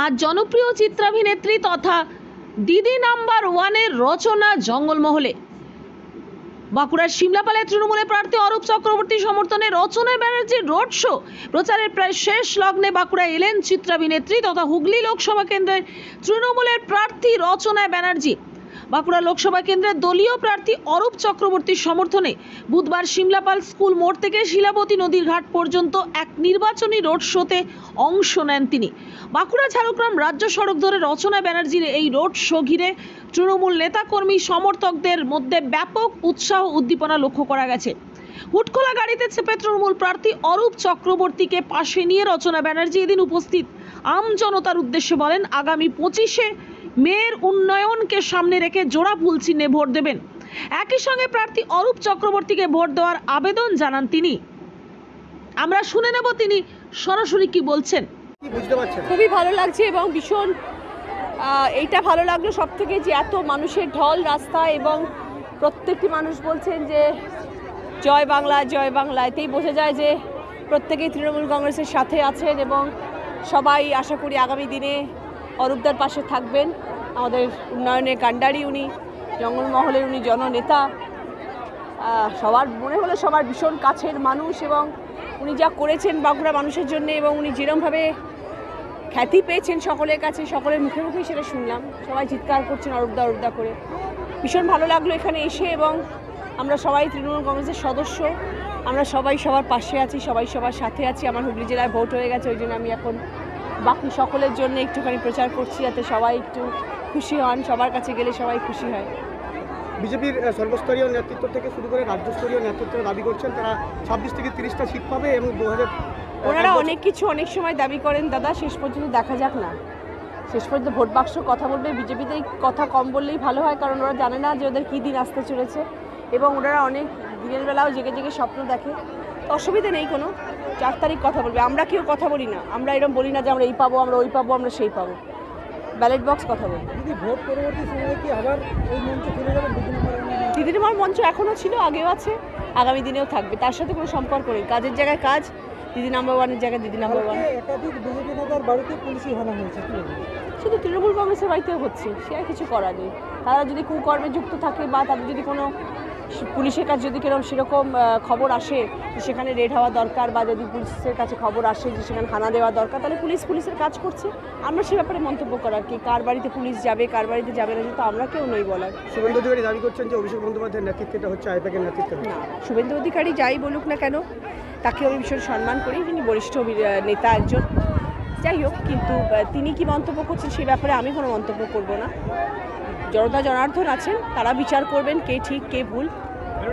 আর জনপ্রিয় চিত্রাভিনেত্রী তথা দিদি নাম্বার ওয়ানের রচনা জঙ্গলমহলে। বাঁকুড়ার সিমলাপালে তৃণমূলের প্রার্থী অরূপ চক্রবর্তী সমর্থনে রচনা ব্যানার্জির রোড শো প্রচারের প্রায় শেষ লগ্নে বাঁকুড়া এলেন চিত্রাভিনেত্রী তথা হুগলি লোকসভা কেন্দ্রের তৃণমূলের প্রার্থী রচনা ব্যানার্জি। বাঁকুড়া লোকসভা কেন্দ্রের দলীয় প্রার্থী অরূপ চক্রবর্তীর সমর্থনে বুধবার সিমলাপাল স্কুল মোড় থেকে শিলাবতী নদীর ঘাট পর্যন্ত এক নির্বাচনী রোড শোতে অংশ নেন তিনি। বাঁকুড়া ঝাড়গ্রাম রাজ্য সড়ক ধরে রচনা ব্যানার্জির এই রোড শো ঘিরে তৃণমূল নেতাকর্মী সমর্থকদের মধ্যে ব্যাপক উৎসাহ উদ্দীপনা লক্ষ্য করা গেছে। হুটখোলা গাড়িতে চেপে তৃণমূল প্রার্থী অরূপ চক্রবর্তীকে পাশে নিয়ে রচনা ব্যানার্জি এদিন উপস্থিত আম জনতার উদ্দেশ্যে বলেন, আগামী 25-এ মেয়ের উন্নয়নকে সামনে রেখে জোড়া ফুল চিহ্নে ভোট দেবেন। একই সঙ্গে প্রার্থী অরূপ চক্রবর্তীকে ভোট দেওয়ার আবেদন জানান তিনি। আমরা শুনে নেব তিনি সরাসরি কি বলছেন। খুবই ভালো লাগছে এবং ভীষণ এইটা ভালো লাগলো সব থেকে যে এত মানুষের ঢল রাস্তায় এবং প্রত্যেকটি মানুষ বলছেন যে জয় বাংলা জয় বাংলা। এতেই বোঝা যায় যে প্রত্যেকেই তৃণমূল কংগ্রেসের সাথে আছেন এবং সবাই আশা করি আগামী দিনে অরূপদার পাশে থাকবেন। আমাদের উন্নয়নের কাণ্ডারি উনি, জঙ্গলমহলের উনি জননেতা, সবার মনে হলো সবার ভীষণ কাছের মানুষ এবং উনি যা করেছেন বাঁকুড়া মানুষের জন্য এবং উনি যেরমভাবে খ্যাতি পেয়েছেন সকলের কাছে, সকলের মুখে মুখেই সেটা শুনলাম, সবাই চিৎকার করছেন অরূপদা অরূপদা করে। ভীষণ ভালো লাগলো এখানে এসে এবং আমরা সবাই তৃণমূল কংগ্রেসের সদস্য, আমরা সবাই সবার পাশে আছি, সবাই সবার সাথে আছি। আমার হুগলি জেলায় ভোট হয়ে গেছে, ওই জন্য আমি এখন বাকি সকলের জন্য একটুখানি প্রচার করছি যাতে সবাই একটু খুশি হন, সবার কাছে গেলে সবাই খুশি হয়। বিজেপির সর্বস্তরীয় নেতৃত্ব থেকে শুরু করে রাজ্যস্তরীয় নেতৃত্ব দাবি করছেন তারা 26 থেকে 30টা সিট পাবে এবং 2000 ওনারা অনেক কিছু অনেক সময় দাবি করেন দাদা, শেষ পর্যন্ত দেখা যাক না। শেষ পর্যন্ত ভোট বাক্স কথা বলবে, বিজেপিতে কথা কম বললেই ভালো হয়, কারণ ওরা জানে না যে ওদের কী দিন আসতে চলেছে এবং ওনারা অনেক দিনের বেলাও জেগে জেগে স্বপ্ন দেখে। অসুবিধা নেই কোনো, 4 তারিখ কথা বলবে। আমরা কেউ কথা বলি না, আমরা এরকম বলি না যে আমরা এই পাবো, আমরা ওই পাবো, আমরা সেই পাবো। ব্যালট বক্স কথা বলি। যদি ভোট পরবর্তী সময়ে কি আবার ওই মঞ্চে ফিরে যাবে? দিদির মার মঞ্চ এখনও ছিল, আগেও আছে, আগামী দিনেও থাকবে, তার সাথে কোনো সম্পর্ক নেই। কাজের জায়গায় কাজ, দিদি নাম্বার ওয়ানের জায়গায় দিদি নাম্বার ওয়ান। একাধিক বিজেপি নেতার বাড়িতে পুলিশি হানা হয়েছে, শুধু তৃণমূল কংগ্রেসের বাড়িতেও হচ্ছে, সে আর কিছু করার নেই। তারা যদি কুকর্মে যুক্ত থাকে বা তাদের যদি কোনো পুলিশের কাছে যদি সেরকম খবর আসে যে সেখানে রেড হওয়া দরকার বা যদি পুলিশের কাছে খবর আসে যে সেখানে হানা দেওয়া দরকার, তাহলে পুলিশের কাজ করছে। আমরা সে ব্যাপারে মন্তব্য করার কি, কার বাড়িতে পুলিশ যাবে কার বাড়িতে যাবে না তো আমরা কেউ নই বলার। শুভেন্দু অধিকারী দাবি করছেন যে অভিষেক বন্দ্যোপাধ্যায়ের নেতৃত্বে হচ্ছে আইপ্যাকের নেতৃত্বে। না, শুভেন্দু অধিকারী যাই বলুক না কেন, তাকে আমি ভীষণ সম্মান করি, তিনি বরিষ্ঠ নেতা একজন, যাই হোক, কিন্তু তিনি কি মন্তব্য করছেন সেই ব্যাপারে আমি কোনো মন্তব্য করব না। জনতা জনার্দন আছেন, তারা বিচার করবেন কে ঠিক কে ভুল,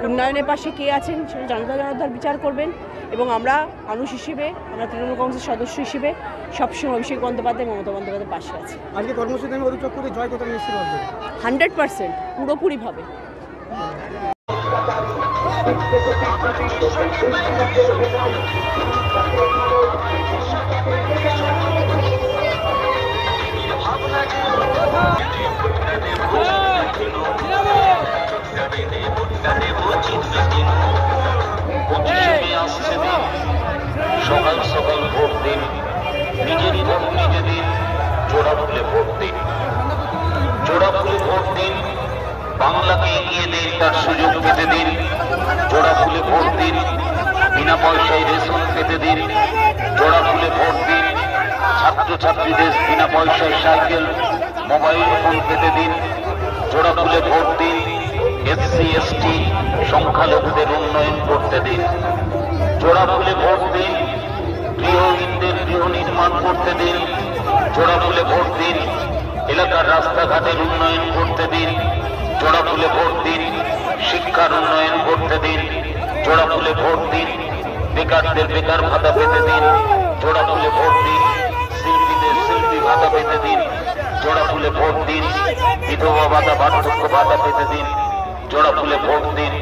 উন্নয়নের পাশে কে আছেন সেটা জনতা জনার্দন বিচার করবেন এবং আমরা মানুষ হিসেবে, আমরা তৃণমূল কংগ্রেসের সদস্য হিসেবে সবসময় অভিষেক বন্দ্যোপাধ্যায় মমতা বন্দ্যোপাধ্যায়ের পাশে আছি। আজকে কর্মসূচিতে অরূপ চক্রবর্তী জয় কথা নিশ্চিত হবে 100% পুরোপুরিভাবে। সকাল সকাল ভোট দিন, নিজের ভোট নিজে দিন, জোড়া ফুলে ভোট দিন, জোড়া ফুলে ভোট দিন, বাংলাকে এগিয়ে দিন, তার সুযোগ পেতে দিন, জোড়া ফুলে ভোট দিন, বিনা পয়সায় রেশন পেতে দিন, জোড়া ফুলে ভোট দিন, ছাত্রছাত্রীদের বিনা পয়সায় সাইকেল মোবাইল ফোন পেতে দিন, জোড়া ফুলে ভোট দিন, SC ST সংখ্যালঘুদের উন্নয়ন করতে দিন, জোড়া ফুলে ভোট দিন, গৃহহীনদের গৃহ নির্মাণ করতে দিন, জোড়া ফুলে ভোট দিন, এলাকার রাস্তাঘাটের উন্নয়ন করতে দিন, জোড়া ফুলে ভোট দিন, শিক্ষার উন্নয়ন করতে দিন, জোড়া ফুলে ভোট দিন, বেকারদের বেকার ভাতা পেতে দিন, জোড়া ফুলে ভোট দিন, শিল্পীদের শিল্পী ভাতা পেতে দিন, জোড়া ফুলে ভোট দিন, বিধবা ভাতা বার্ধক্য ভাতা পেতে দিন, জোড়া ফুলে ভোট দিন,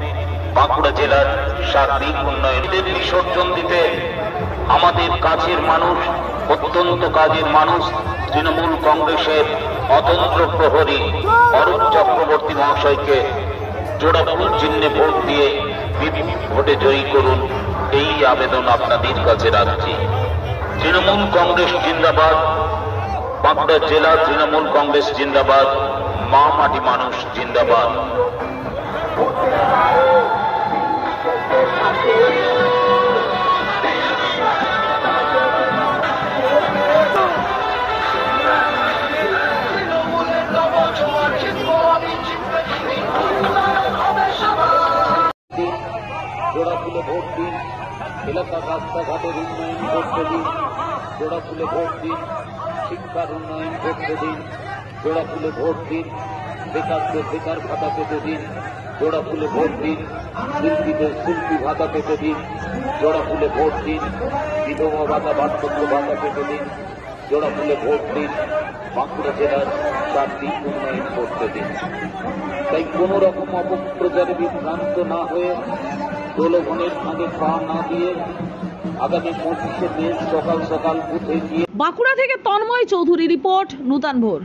বাঁকুড়া জেলার সার্বিক উন্নয়নের বিসর্জন দিতে আমাদের কাছের মানুষ, অত্যন্ত কাজের মানুষ, তৃণমূল কংগ্রেসের অতন্ত্র প্রহরী অরূপ চক্রবর্তী মহাশয়কে জোড়া ফুল চিহ্নে ভোট দিয়ে ভোটে জয়ী করুন, এই আবেদন আপনাদের কাছে রাখছি। তৃণমূল কংগ্রেস জিন্দাবাদ, বাঁকুড়া জেলা তৃণমূল কংগ্রেস জিন্দাবাদ, মা মাটি মানুষ জিন্দাবাদ। জোড়া ফুলে ভোট দিন, এলাকার রাস্তাঘাটের উন্নয়ন করতে দিন। জোড়া ফুলে ভোট দিন, শিক্ষার উন্নয়ন করতে দিন। জোড়া ফুলে ভোট দিন, বেকারদের বেকার ভাতা পেতে দিন। জোড়া ফুলে ভোট দিন, শিল্পীদের শিল্পী ভাতা পেতে দিন। জোড়া ফুলে ভোট দিন, বিধবা ভাতা বার্ধক্য ভাতা পেতে দিন। জোড়া ফুলে ভোট দিন, বাঁকুড়া জেলার 4টি উন্নয়ন করতে দিন। তাই কোন রকম অপপ্রচারে বিভ্রান্ত না হয়ে, প্রলোভনের ফাঁদে পা না দিয়ে আগামী 25শে মে সকাল সকাল বুথে গিয়ে। বাঁকুড়া থেকে তন্ময় চৌধুরী রিপোর্ট, নূতন ভোর।